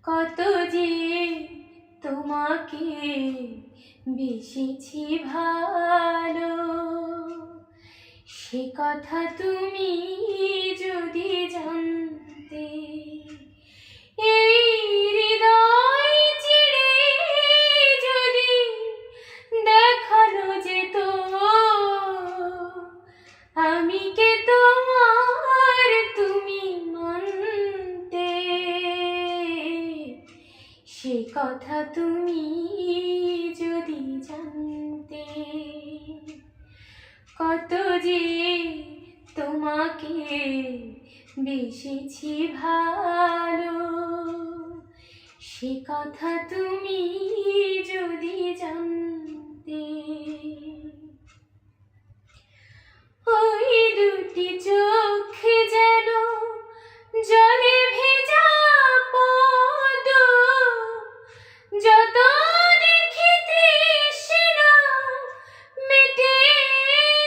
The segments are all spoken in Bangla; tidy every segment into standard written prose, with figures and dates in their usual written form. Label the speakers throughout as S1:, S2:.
S1: কত যে তোমাকে বেসেছি ভালো, সে কথা তুমি যদি জানতে। এই হৃদয় চিরে যদি দেখানো যেত আমি কে তোমার তুমি মানতে, সে কথা তুমি যদি জানতে। কত যে তোমাকে বেসেছি ভালো, সে কথা তুমি যদি জানতে। ওই দুটি চোখে যেন জলে ভেজা পদ, যত দেখি তৃষ্ণা মেটে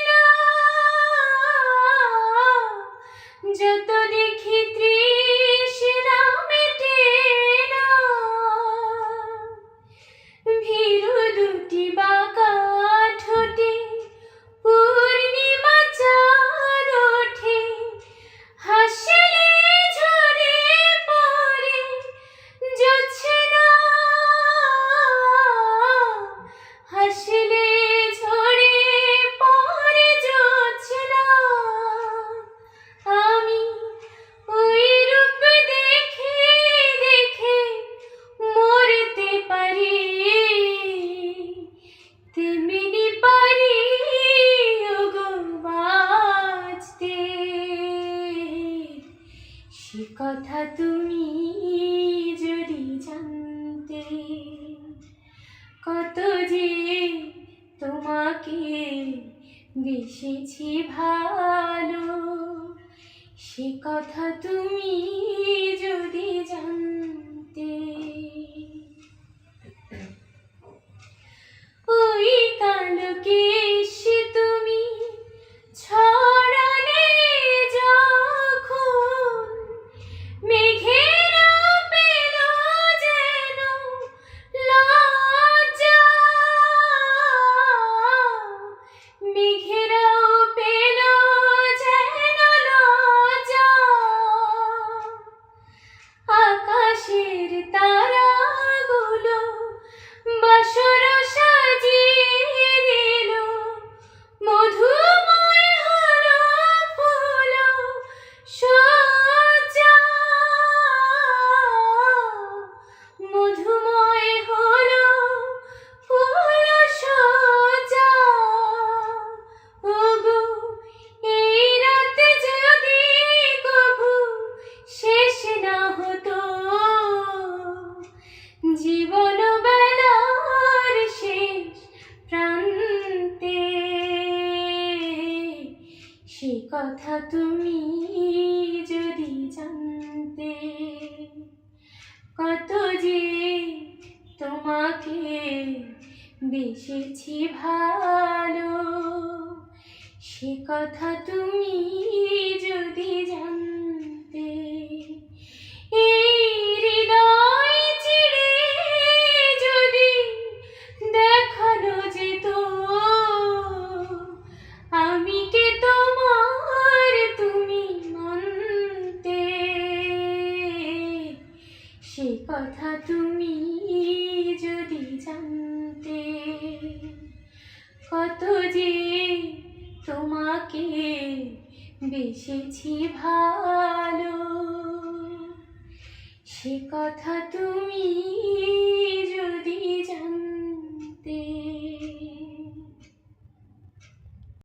S1: না, যত দেখি তৃষ্ণা মেটে না। ভীরু দুটি বাঁকা ঠোঁটে পূর্ণিমা চাঁদ ওঠে, হাসলে ঝরে পড়ে জোছনা, হাসলে ঝরে পড়ে জোছনা। আমি ওই রূপ দেখে দেখে মরতে পারি, তেমনি পারি ওগো বাঁচতে, সে কথা তুমি যদি জানতে। কত যে তোমাকে বেসেছি ভালো, সে কথা তুমি যদি জানতে। ওই কালো কেশ তুমি ছড়ালে যখন, মেঘেরা পেল যেন লজ্জা, মেঘেরাও পেল যেন লজ্জা। আকাশের তারাগুলো বাসর সাজিয়ে দিল, মধুময় হলো ফুল সজ্জা, মধুময় হলো ফুল সজ্জা। ওগো এই রাত যদি কভু শেষ না হতো, জীবন বেলার শেষ প্রান্তে, সে কথা তুমি যদি জানতে। কত যে তোমাকে বেসেছি ভালো, সে কথা তুমি যদি জানতে। এই হৃদয় চিরে যদি দেখানো যেত আমি কে তোমার তুমি মানতে, সে কথা তুমি যদি জানতে। কত যে তোমাকে বেসেছি ভালো, সে কথা তুমি